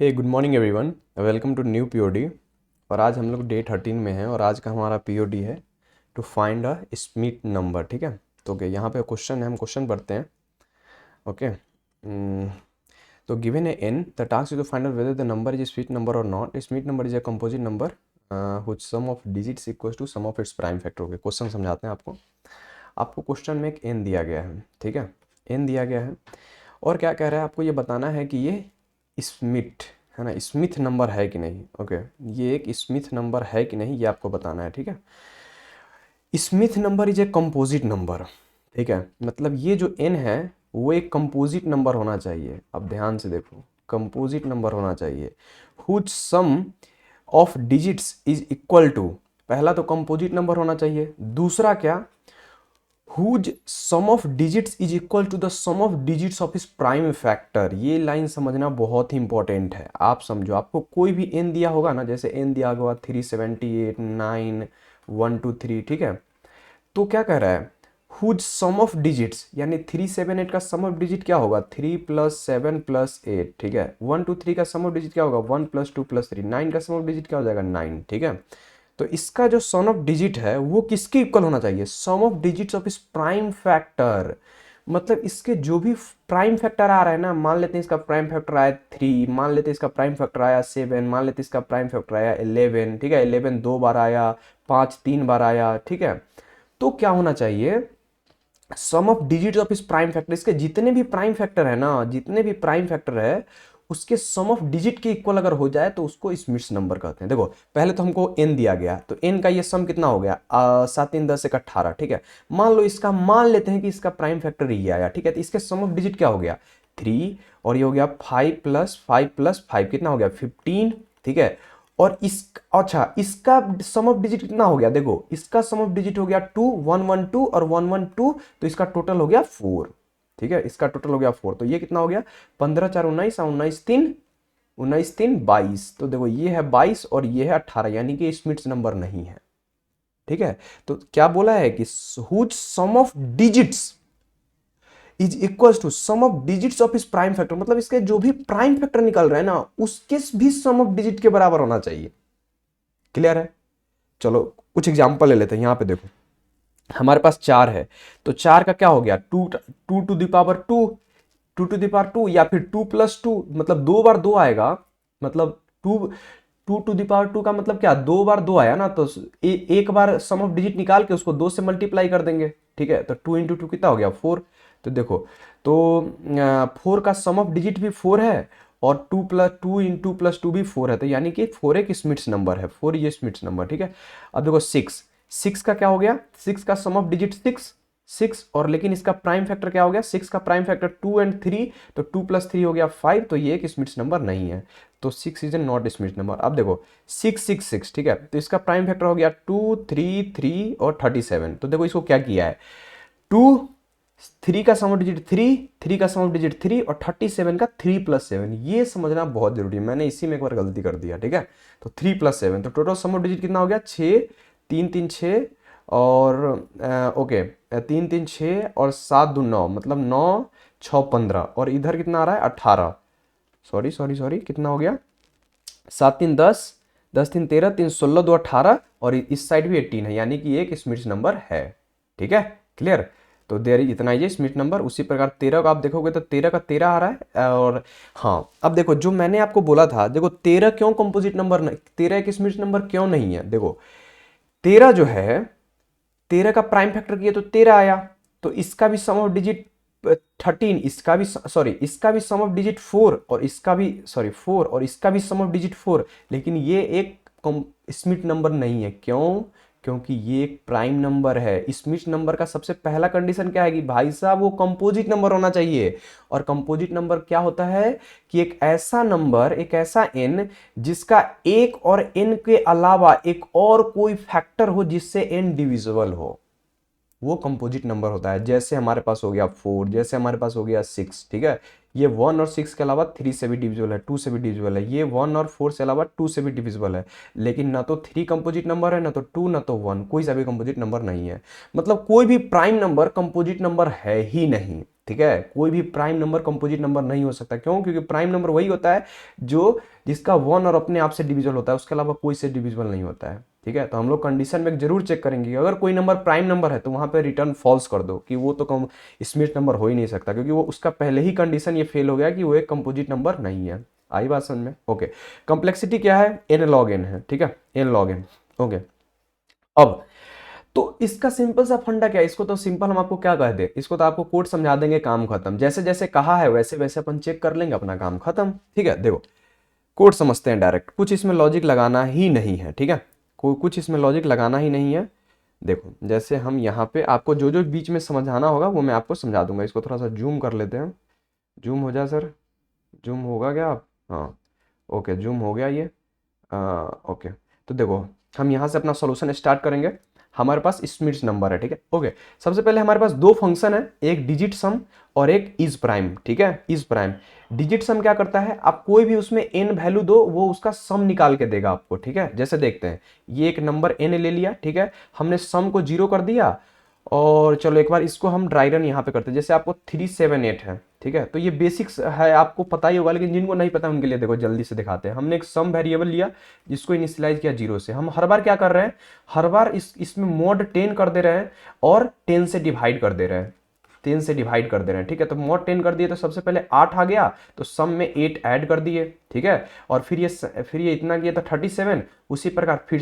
Hey good morning everyone, welcome to new POD. और आज हम लोग डे 13 में हैं और आज का हमारा पीओडी है to find a Smith number. ठीक है, तो ओके, यहाँ पे क्वेश्चन है, हम क्वेश्चन पढ़ते हैं। ओके, तो given a N, the task is to find out whether the number is Smith number और not. Smith number is a composite number which sum of digits equals to sum of its prime factor. Okay, question समझाते हैं आपको। आपको question में एक N दिया गया है, ठीक है, एन दिया गया है और क्या कह रहा है, आपको ये बताना है कि ये स्मिथ है ना, स्मिथ नंबर है कि नहीं। ओके, ये एक स्मिथ नंबर है कि नहीं, ये आपको बताना है। ठीक है, Smith number is a composite number. ठीक है, मतलब ये जो एन है वो एक कंपोजिट नंबर होना चाहिए। अब ध्यान से देखो, कंपोजिट नंबर होना चाहिए whose sum of digits is equal to. पहला तो कंपोजिट नंबर होना चाहिए, दूसरा क्या, whose sum of digits is equal to the sum of digits of his prime factor। ये लाइन समझना बहुत ही इंपॉर्टेंट है। आप समझो, आपको कोई भी n दिया होगा ना, जैसे n दिया होगा 378 9 1 2 3, ठीक है, तो क्या कह रहा है, whose sum of digits, यानी 378 का सम ऑफ डिजिट क्या होगा, 3 + 7 + 8, ठीक है। 1 2 3 का सम ऑफ डिजिट क्या होगा, 1 + 2 + 3। 9 का सम ऑफ डिजिट क्या हो जाएगा, 9, ठीक है। तो इसका जो सम ऑफ डिजिट है वो किसके इक्वल होना चाहिए, सम ऑफ डिजिट्स ऑफ इस प्राइम फैक्टर। मतलब इसके जो भी प्राइम फैक्टर आ रहा है ना, मान लेते हैं इसका प्राइम फैक्टर आया 3, मान लेते हैं इसका प्राइम फैक्टर आया 7, मान लेते हैं इसका प्राइम फैक्टर आया 11, ठीक है, 11 2 बार आया, 5 3 बार आया, ठीक है। तो क्या होना चाहिए, सम ऑफ डिजिट्स ऑफ इस प्राइम फैक्टर, इसके जितने भी प्राइम फैक्टर है ना, जितने भी प्राइम फैक्टर है उसके सम ऑफ डिजिट के इक्वल अगर हो जाए तो उसको स्मिथ नंबर कहते हैं। देखो, पहले तो हमको n दिया गया, तो n का ये सम कितना हो गया, 7 3 10 1 18, ठीक है। मान लो इसका, मान लेते हैं कि इसका प्राइम फैक्टर ये आया, ठीक है, तो इसके सम ऑफ डिजिट क्या हो गया, 3, और ये हो गया 5 + 5 + 5 कितना हो गया, 15, ठीक है। और इस, अच्छा, इसका सम ऑफ डिजिट कितना हो गया, देखो इसका सम ऑफ डिजिट हो गया 2 1 1 2 और 1 1 2, तो इसका टोटल हो गया 4, ठीक है, इसका टोटल हो गया 4। तो ये कितना हो गया, 15 4 19, 19 3, 19 3 22। तो देखो ये है 22 और ये है 18, यानी कि स्मिथ नंबर नहीं है, ठीक है। तो क्या बोला है कि whose sum of digits is equal to sum of digits of इस प्राइम फैक्टर, मतलब इसके जो भी प्राइम फैक्टर निकल रहे हैं ना उसके भी सम ऑफ डिजिट के बराबर होना चाहिए। क्लियर है, चलो कुछ एग्जांपल ले लेते हैं। यहां पे देखो, हमारे पास 4 है, तो 4 का क्या हो गया, 2 2 to the power 2, 2 to the power 2, या फिर 2 + 2, मतलब 2 बार 2 आएगा, मतलब 2 2 टू द पावर 2 का मतलब क्या, 2 बार 2 आया ना, तो एक बार सम ऑफ डिजिट निकाल के उसको 2 से मल्टीप्लाई कर देंगे, ठीक है। तो 2 × 2 कितना हो गया, 4। तो देखो, तो 4 का सम ऑफ डिजिट भी 4 है और 2 + 2 × 2 + 2 भी 4 है, तो यानी कि 4 एक स्मिथ नंबर है, 4 ये स्मिथ नंबर, ठीक है। अब देखो 6, 6 का क्या हो गया, 6 का सम ऑफ डिजिट 6 6, और लेकिन इसका प्राइम फैक्टर क्या हो गया, 6 का प्राइम फैक्टर 2 और 3, तो 2 + 3 हो गया 5, तो ये एक स्मिथ नंबर नहीं है, तो 6 is a not Smith number. अब देखो 6 6 6, ठीक है, तो इसका प्राइम फैक्टर हो गया 2 3 3 और 37। तो देखो इसको क्या किया है, 2 3 का सम ऑफ डिजिट 3, 3 का सम ऑफ डिजिट 3 और 37 का 3 + 7, ये समझना बहुत जरूरी है, मैंने इसी में एक बार गलती कर दिया, ठीक है। तो 3 + 7, तो टोटल सम ऑफ डिजिट कितना हो गया, 6 3 3 6, और ओके 3 3 6 और 7 2 9, मतलब 9 6 15, और इधर कितना आ रहा है 18, सॉरी सॉरी सॉरी, कितना हो गया, 7 3 10, 10 3 13, 3 16 2 18, और इस साइड भी 18 है, यानी कि एक स्मिथ नंबर है, ठीक है। क्लियर, तो देर इतना ही है स्मिथ नंबर। उसी प्रकार 13 का आप देखोगे तो 13 का 13 आ रहा है, और हाँ अब देखो जो मैंने आपको बोला था, देखो 13 क्यों कंपोजिट नंबर, 13 एक स्मिथ नंबर क्यों नहीं है, देखो 13 जो है, 13 का प्राइम फैक्टर किया तो 13 आया, तो इसका भी सम ऑफ डिजिट 13, इसका भी सॉरी, इसका भी सम ऑफ डिजिट 4, और इसका भी सॉरी 4, और इसका भी सम ऑफ डिजिट 4, लेकिन ये एक स्मिथ नंबर नहीं है, क्यों, क्योंकि ये एक प्राइम नंबर है। स्मिथ नंबर का सबसे पहला कंडीशन क्या है कि भाई साहब वो कंपोजिट नंबर होना चाहिए, और कंपोजिट नंबर क्या होता है कि एक ऐसा नंबर, एक ऐसा n जिसका एक और n के अलावा एक और कोई फैक्टर हो जिससे n डिविजिबल हो, वो कंपोजिट नंबर होता है। जैसे हमारे पास हो गया 4, जैसे हमारे पास हो गया 6, ठीक है, ये 1 और 6 के अलावा 3 से भी डिविजिबल है, 2 से भी डिविजिबल है, ये 1 और 4 से अलावा 2 से भी डिविजिबल है, लेकिन ना तो 3 कंपोजिट नंबर है, ना तो 2, ना तो 1, कोई सा भी कंपोजिट नंबर नहीं है। मतलब कोई भी प्राइम नंबर कंपोजिट नंबर है ही नहीं, ठीक है, कोई भी प्राइम नंबर कंपोजिट नंबर नहीं हो सकता। क्यों? क्योंकि प्राइम नंबर वही होता है जो जिसका 1 और अपने आप से डिविजिबल होता है, उसके अलावा कोई से डिविजिबल नहीं होता है। ठीक है, तो हम लोग कंडीशन में जरूर चेक करेंगे कि अगर कोई नंबर प्राइम नंबर है तो वहां पे रिटर्न फॉल्स कर दो कि वो तो कम स्मिथ नंबर हो ही नहीं सकता, क्योंकि वो उसका पहले ही कंडीशन ये फेल हो गया कि वो एक कंपोजिट नंबर नहीं है। आई बात समझ में? ओके। कॉम्प्लेक्सिटी क्या है? n log n है। ठीक है, n log n। ओके। अब तो इसका सिंपल सा फंडा क्या है? इसको तो सिंपल हम आपको क्या कह दे, इसको तो आपको कोड समझा देंगे, काम खत्म। जैसे जैसे कहा है वैसे वैसे अपन चेक कर लेंगे, अपना काम खत्म। ठीक है, देखो कोड समझते हैं डायरेक्ट, कुछ इसमें लॉजिक लगाना ही नहीं है। ठीक है, कुछ इसमें लॉजिक लगाना ही नहीं है। देखो जैसे हम यहाँ पे आपको जो जो बीच में समझाना होगा वो मैं आपको समझा दूंगा। इसको थोड़ा सा जूम कर लेते हैं। जूम हो जाए सर, जूम होगा क्या आप? हाँ, ओके, जूम हो गया ये। ओके, तो देखो हम यहाँ से अपना सॉल्यूशन स्टार्ट करेंगे। हमारे पास स्मिथ नंबर है। ठीक है, ओके। सबसे पहले हमारे पास दो फंक्शन है, एक डिजिट सम और एक इज प्राइम। ठीक है, इज प्राइम। डिजिट सम क्या करता है, आप कोई भी उसमें n वैल्यू दो, वो उसका सम निकाल के देगा आपको। ठीक है, जैसे देखते हैं, ये एक नंबर n ले लिया। ठीक है, हमने सम को 0 कर दिया, और चलो एक बार इसको हम ड्राई रन यहाँ पे करते हैं। जैसे आपको 378 है। ठीक है, तो ये बेसिक्स है, आपको पता ही होगा, लेकिन जिनको नहीं पता उनके लिए देखो जल्दी से दिखाते हैं। हमने एक सम वेरिएबल लिया जिसको इनिशियलाइज किया 0 से। हम हर बार क्या कर रहे हैं, हर बार इसमें मॉड 10 कर दे रहे हैं और 10 से डिवाइड कर दे रहे हैं, 10 से डिवाइड कर दे रहे हैं। ठीक है, तो मॉड 10 कर दिए तो सबसे पहले 8 आ गया, तो सम में 8 ऐड कर दिए। ठीक है, और फिर ये इतना किया तो 37। उसी प्रकार फिर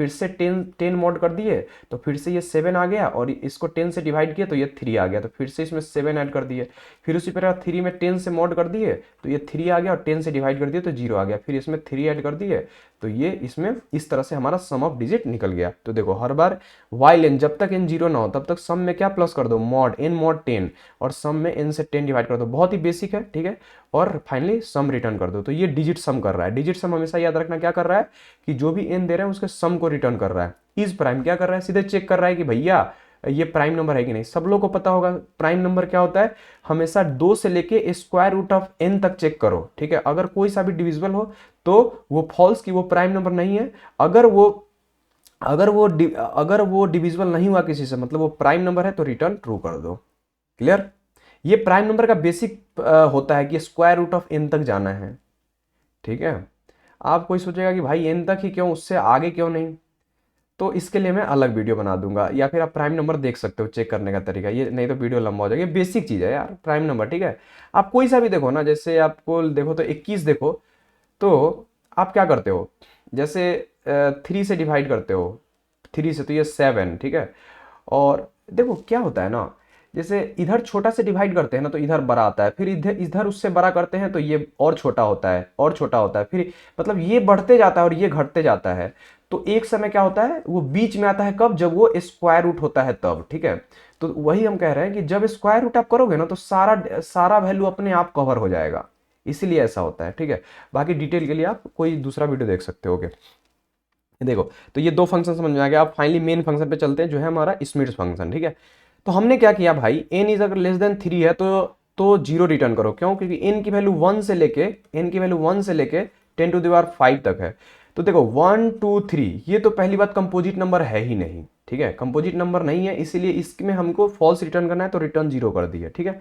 से 10 मॉड कर दिए, तो फिर से ये 7 आ गया, और इसको 10 से डिवाइड किया तो ये 3 आ गया, तो फिर से इसमें 7 ऐड कर दिए। फिर उसी प्रकार 3 में 10 से मॉड कर दिए तो ये 3 आ गया, और 10 से डिवाइड कर दिए तो 0 आ गया। फिर इसमें 3 ऐड कर दिए तो ये इसमें इस तरह से हमारा सम ऑफ डिजिट निकल गया। तो देखो हर बार वाइल n, जब तक n 0 ना हो तब तक सम में क्या प्लस कर दो, मॉड n मॉड 10, और सम में n से 10 डिवाइड कर दो। बहुत ही बेसिक है। ठीक है, और फाइनली सम रिटर्न कर दो। तो ये डिजिट सम कर रहा है। डिजिट सम हमेशा याद रखना क्या कर रहा है कि जो भी n दे रहे हैं उसके सम को रिटर्न कर रहा है। इज प्राइम क्या कर रहा है, सीधे चेक कर रहा है कि भैया ये प्राइम नंबर है कि नहीं। सब लोग को पता होगा प्राइम नंबर क्या होता है, हमेशा 2 से लेके स्क्वायर रूट ऑफ n तक चेक करो। ठीक है, अगर कोई सा भी डिविजिबल हो तो वो फॉल्स, कि वो प्राइम नंबर नहीं है। अगर वो डिविजिबल नहीं हुआ किसी से, मतलब वो प्राइम नंबर है, तो रिटर्न ट्रू कर दो। क्लियर? ये प्राइम नंबर का बेसिक होता है कि स्क्वायर रूट ऑफ n तक जाना है। ठीक है, आप कोई सोचेगा कि भाई n तक ही क्यों, उससे आगे क्यों नहीं, तो इसके लिए मैं अलग वीडियो बना दूंगा, या फिर आप प्राइम नंबर देख सकते हो चेक करने का तरीका। ये नहीं तो वीडियो लंबा हो जाएगा। ये बेसिक चीज़ है यार, प्राइम नंबर। ठीक है, आप कोई सा भी देखो ना, जैसे आपको देखो तो 21 देखो, तो आप क्या करते हो, जैसे 3 से डिवाइड करते हो, 3 से तो ये 7। ठीक है, और देखो क्या होता है ना, जैसे इधर छोटा से डिवाइड करते हैं ना तो इधर बड़ा आता है, फिर इधर इधर उससे बड़ा करते हैं तो ये और छोटा होता है, और छोटा होता है, फिर मतलब ये बढ़ते जाता है और ये घटते जाता है। तो एक समय क्या होता है, वो बीच में आता है कब, जब वो स्क्वायर रूट होता है तब। ठीक है, तो वही हम कह रहे हैं कि जब स्क्वायर रूट आप करोगे ना तो सारा सारा वैल्यू अपने आप कवर हो जाएगा, इसीलिए ऐसा होता है। ठीक है, बाकी डिटेल के लिए आप कोई दूसरा वीडियो देख सकते हो। ओके, देखो तो ये दो फंक्शन समझ में आ गया। अब फाइनली मेन फंक्शन पे चलते हैं, जो है हमारा स्मिथ फंक्शन। ठीक है, तो हमने क्या किया भाई, n इज अगर लेस देन 3 है तो 0 रिटर्न करो। क्यों? क्योंकि n की वैल्यू 1 से लेके 10⁵ तक है। तो देखो 1 2 3, ये तो पहली बात कंपोजिट नंबर है ही नहीं। ठीक है, कंपोजिट नंबर नहीं है, इसीलिए इसमें हमको फॉल्स रिटर्न करना है, तो रिटर्न 0 कर दिया। ठीक है,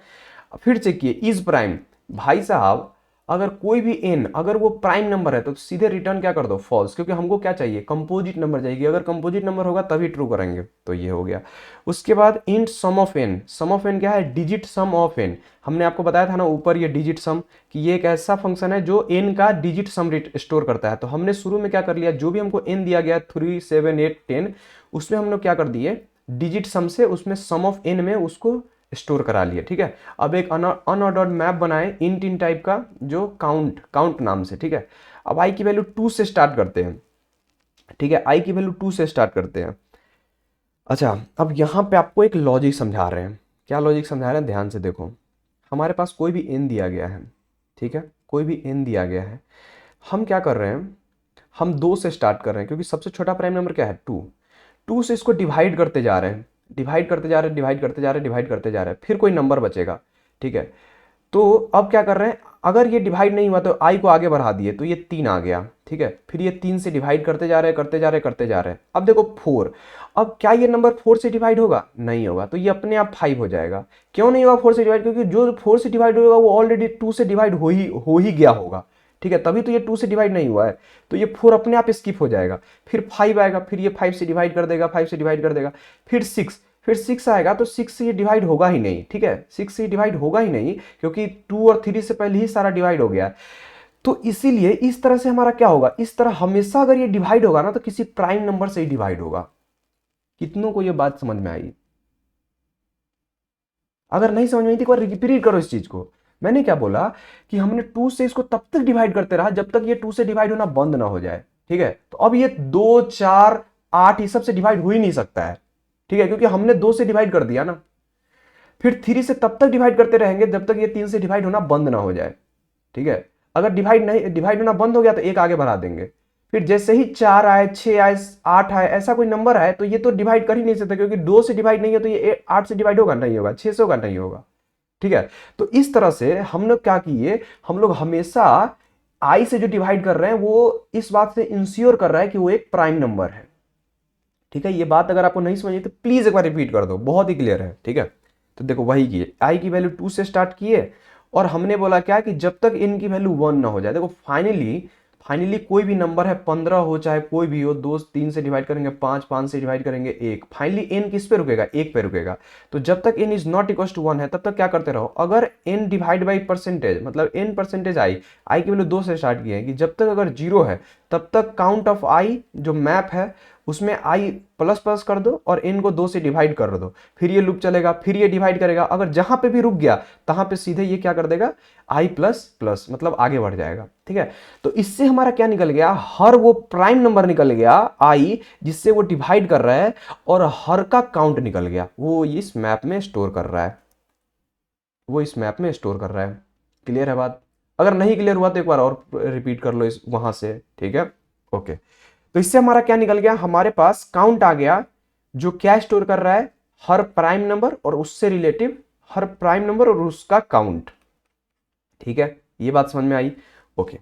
फिर चेक किए इज प्राइम। भाई साहब अगर कोई भी n अगर वो प्राइम नंबर है तो सीधे रिटर्न क्या कर दो, फॉल्स, क्योंकि हमको क्या चाहिए, कंपोजिट नंबर चाहिए। अगर कंपोजिट नंबर होगा तभी ट्रू करेंगे, तो ये हो गया। उसके बाद int sum of n। Sum of n क्या है, डिजिट सम ऑफ n। हमने आपको बताया था ना ऊपर, ये डिजिट सम, कि ये एक ऐसा फंक्शन है जो n का डिजिट सम स्टोर करता है। तो हमने शुरू में क्या कर लिया, जो भी हमको n दिया गया 3 7 8 10, उसमें हम लोग क्या कर दिए, डिजिट सम से उसमें सम ऑफ n में उसको स्टोर करा लिया। ठीक है, अब एक अनऑर्डर्ड मैप बनाए इन टाइप का, जो काउंट नाम से। ठीक है, अब i की वैल्यू 2 से स्टार्ट करते हैं। ठीक है, i की वैल्यू 2 से स्टार्ट करते हैं। अच्छा, अब यहाँ पे आपको एक लॉजिक समझा रहे हैं। क्या लॉजिक समझा रहे हैं, ध्यान से देखो। हमारे पास कोई भी n दिया गया है। ठीक है, कोई भी n दिया गया है, हम क्या कर रहे हैं, हम 2 से स्टार्ट कर रहे हैं, क्योंकि सबसे छोटा प्राइम नंबर क्या है, 2 से इसको डिवाइड करते जा रहे हैं, डिवाइड करते जा रहे हैं, डिवाइड करते जा रहे हैं, डिवाइड करते जा रहे हैं, फिर कोई नंबर बचेगा। ठीक है, तो अब क्या कर रहे हैं, अगर ये डिवाइड नहीं हुआ तो i को आगे बढ़ा दिए तो ये 3 आ गया। ठीक है, फिर ये 3 से डिवाइड करते जा रहे हैं, करते जा रहे हैं, करते जा रहे हैं। अब देखो 4, अब क्या ये नंबर 4 से डिवाइड होगा? नहीं होगा, तो ये अपने आप 5 हो जाएगा। क्यों नहीं होगा 4 से डिवाइड? क्योंकि जो 4 से डिवाइड होगा वो ऑलरेडी 2 से डिवाइड हो ही गया होगा, ठीक है, तभी तो ये 2 से डिवाइड नहीं हुआ है। तो ये 4 अपने आप स्किप हो जाएगा, फिर 5 आएगा, फिर ये 5 से डिवाइड कर देगा, 5 से डिवाइड कर देगा, फिर 6 आएगा, तो 6 से ये डिवाइड होगा ही नहीं, ठीक है, 6 से डिवाइड होगा ही नहीं, क्योंकि 2 और 3 से पहले ही सारा डिवाइड हो गया है। तो इसीलिए इस तरह से हमारा क्या होगा, इस तरह हमेशा अगर ये डिवाइड होगा ना तो किसी प्राइम नंबर से ही डिवाइड होगा। कितनों को ये बात समझ में आई? अगर नहीं समझ में आई तो एक बार रिपीट करो इस चीज को। मैंने क्या बोला कि हमने 2 से इसको तब तक डिवाइड करते रहा जब तक ये 2 से डिवाइड होना बंद ना हो जाए, ठीक है। तो अब ये 2, 4, 8 ये सब से डिवाइड हो ही नहीं सकता है, ठीक है, क्योंकि हमने 2 से डिवाइड कर दिया ना। फिर 3 से तब तक डिवाइड करते रहेंगे जब तक ये 3 से डिवाइड होना बंद ना हो जाए, ठीक है। अगर डिवाइड होना बंद हो गया तो एक आगे बढ़ा देंगे। फिर जैसे ही 4 आए, 6 आए, 8 आए, ऐसा कोई नंबर आए तो ये तो डिवाइड कर ही नहीं सकता, क्योंकि 2 से डिवाइड नहीं है तो ये 8 से डिवाइड होगा नहीं होगा, 6 से होगा नहीं होगा, ठीक है। तो इस तरह से हम लोग क्या किए, हम लोग हमेशा आई से जो डिवाइड कर रहे हैं वो इस बात से इंश्योर कर रहा है कि वो एक प्राइम नंबर है, ठीक है। ये बात अगर आपको नहीं समझी तो प्लीज एक बार रिपीट कर दो, बहुत ही क्लियर है, ठीक है। तो देखो वही किए, आई की वैल्यू 2 से स्टार्ट किए और हमने बोला क्या कि जब तक n की वैल्यू 1 ना हो जाए। देखो फाइनली कोई भी नंबर है, 15 हो चाहे कोई भी हो, 2 3 से डिवाइड करेंगे, 5 5 से डिवाइड करेंगे, 1, फाइनली n किस पे रुकेगा? 1 पे रुकेगा। तो जब तक n is not equal to 1 है तब तक क्या करते रहो, अगर n डिवाइड बाई परसेंटेज, मतलब n परसेंटेज आई की वैल्यू 2 से स्टार्ट किए हैं कि जब तक अगर 0 है तब तक काउंट ऑफ आई जो मैप है उसमें आई प्लस प्लस कर दो और n को 2 से डिवाइड कर दो, फिर ये लूप चलेगा, फिर ये डिवाइड करेगा, अगर जहां पे भी रुक गया तहां पे सीधे ये क्या कर देगा, आई प्लस प्लस, मतलब आगे बढ़ जाएगा, ठीक है। तो इससे हमारा क्या निकल गया, हर वो प्राइम नंबर निकल गया आई जिससे वो डिवाइड कर रहा है, और हर का काउंट निकल गया, वो इस मैप में स्टोर कर रहा है, वो इस मैप में स्टोर कर रहा है। क्लियर है बात? अगर नहीं क्लियर हुआ तो एक बार और रिपीट कर लो इस वहां से, ठीक है, ओके। तो इससे हमारा क्या निकल गया, हमारे पास काउंट आ गया जो क्या स्टोर कर रहा है, हर प्राइम नंबर और उससे रिलेटिव हर प्राइम नंबर और उसका काउंट, ठीक है। ये बात समझ में आई? ओके।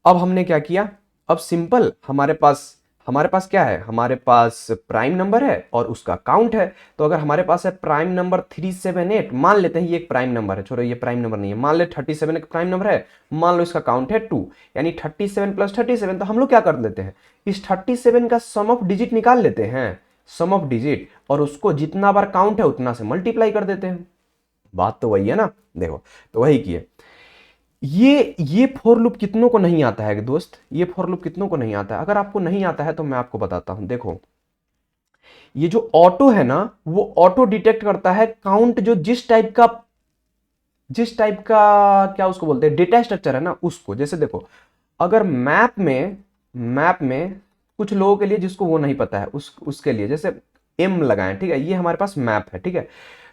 अब हमने क्या किया, अब सिंपल हमारे पास क्या है, हमारे पास प्राइम नंबर है और उसका काउंट है। तो अगर हमारे पास है प्राइम नंबर 378, मान लेते हैं ये एक प्राइम नंबर है, छोड़ो ये प्राइम नंबर नहीं है, मान ले 37 एक प्राइम नंबर है, मान लो इसका काउंट है 2, यानी 37 प्लस 37। तो हम लोग क्या कर लेते हैं, इस 37 का सम ऑफ डिजिट निकाल लेते हैं, सम ऑफ डिजिट, और उसको जितना बार काउंट है उतना से मल्टीप्लाई कर देते हैं। बात तो वही है ना, देखो तो वही किए। ये फॉर लूप कितनों को नहीं आता है दोस्त, ये फॉर लूप कितनों को नहीं आता है? अगर आपको नहीं आता है तो मैं आपको बताता हूं। देखो ये जो ऑटो है ना, वो ऑटो डिटेक्ट करता है काउंट, जो जिस टाइप का क्या उसको बोलते हैं, डेटा स्ट्रक्चर है ना उसको। जैसे देखो अगर मैप में कुछ लोगों के लिए जिसको वो नहीं पता है उसके लिए जैसे m लगाएं, ठीक है, ये हमारे पास मैप है, ठीक है।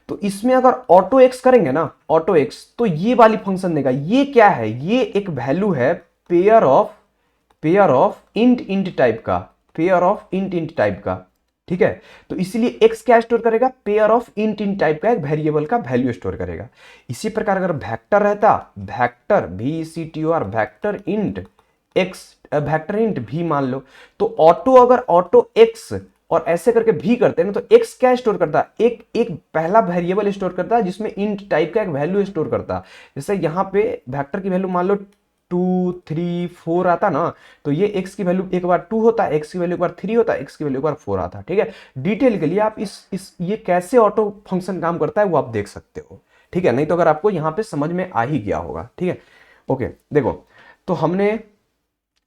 तो इसमें अगर ऑटो एक्स करेंगे ना, ऑटो एक्स, तो ये वाली फंक्शन देगा। ये क्या है, ये एक वैल्यू है पेयर ऑफ इंट टाइप का, पेयर ऑफ इंट टाइप का, ठीक है। तो इसीलिए एक्स क्या स्टोर करेगा, पेयर ऑफ इंट टाइप का एक वेरिएबल का वैल्यू स्टोर करेगा। इसी प्रकार अगर वेक्टर रहता, vector VCTOR, vector int x, vector int भी मान लो, तो ऑटो अगर ऑटो एक्स और ऐसे करके भी करते हैं ना, तो x क्या स्टोर करता है, एक पहला वेरिएबल स्टोर करता है जिसमें इंट टाइप का एक वैल्यू स्टोर करता है। जैसे यहाँ पे वेक्टर की वैल्यू मान लो 2 3 4 आता ना, तो ये x की वैल्यू एक बार 2 होता है, x की वैल्यू एक बार 3 होता है, x की वैल्यू एक बार 4 आता है, ठीक है। डिटेल के लिए आप इस ये कैसे ऑटो फंक्शन काम करता है वो आप देख सकते हो, ठीक है। नहीं तो अगर आपको यहाँ पे समझ में आ ही गया होगा, ठीक है, ओके। देखो तो हमने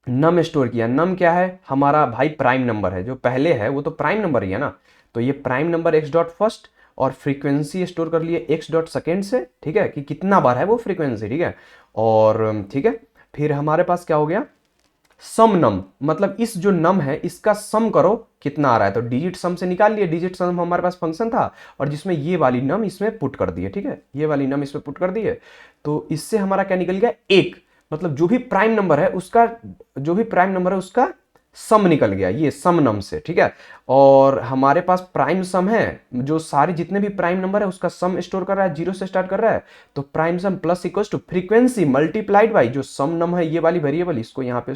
नम स्टोर किया, नम क्या है, हमारा भाई प्राइम नंबर है, जो पहले है वो तो प्राइम नंबर ही है ना। तो ये prime number x dot first, और फ्रीक्वेंसी स्टोर कर लिए x डॉट सेकेंड से, ठीक है, कि कितना बार है वो फ्रीक्वेंसी, ठीक है। और ठीक है, फिर हमारे पास क्या हो गया, सम नम, मतलब इस जो नम है इसका सम करो कितना आ रहा है। तो डिजिट सम से निकाल लिए, डिजिट सम हमारे पास फंक्शन था और जिसमें ये वाली नम इसमें पुट कर दिए, ठीक है, ये वाली नम इसमें पुट कर दिए। तो इससे हमारा क्या निकल गया, एक, मतलब जो भी प्राइम नंबर है उसका सम निकल गया, ये सम नम से, ठीक है। और हमारे पास प्राइम सम है, जो सारे जितने भी प्राइम नंबर है उसका सम स्टोर कर रहा है, 0 से स्टार्ट कर रहा है। तो prime sum plus equal to frequency multiplied by जो सम नम है, ये वाली वेरिएबल, इसको यहाँ पे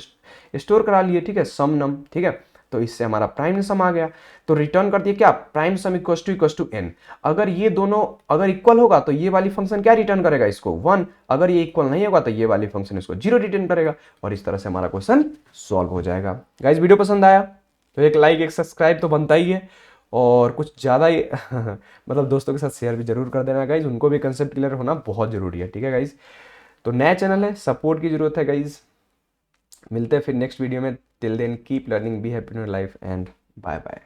स्टोर करा लिए, ठीक है, सम नम, ठीक है। तो इससे हमारा प्राइम सम आ गया। तो रिटर्न कर दिया क्या, prime sum equal to n। अगर ये दोनों अगर इक्वल होगा तो ये वाली फंक्शन क्या रिटर्न करेगा, इसको 1। अगर ये इक्वल नहीं होगा तो ये वाली फंक्शन इसको 0 रिटर्न करेगा। और इस तरह से हमारा क्वेश्चन सॉल्व हो जाएगा। गाइज वीडियो पसंद आया तो एक लाइक एक सब्सक्राइब तो बनता ही है, और कुछ ज़्यादा ही मतलब दोस्तों के साथ शेयर भी जरूर कर देना गाइज, उनको भी कंसेप्ट क्लियर होना बहुत ज़रूरी है, ठीक है गाइज। तो नया चैनल है, सपोर्ट की ज़रूरत है गाइज। मिलते हैं फिर नेक्स्ट वीडियो में। Till then keep learning, be happy in your life and bye bye.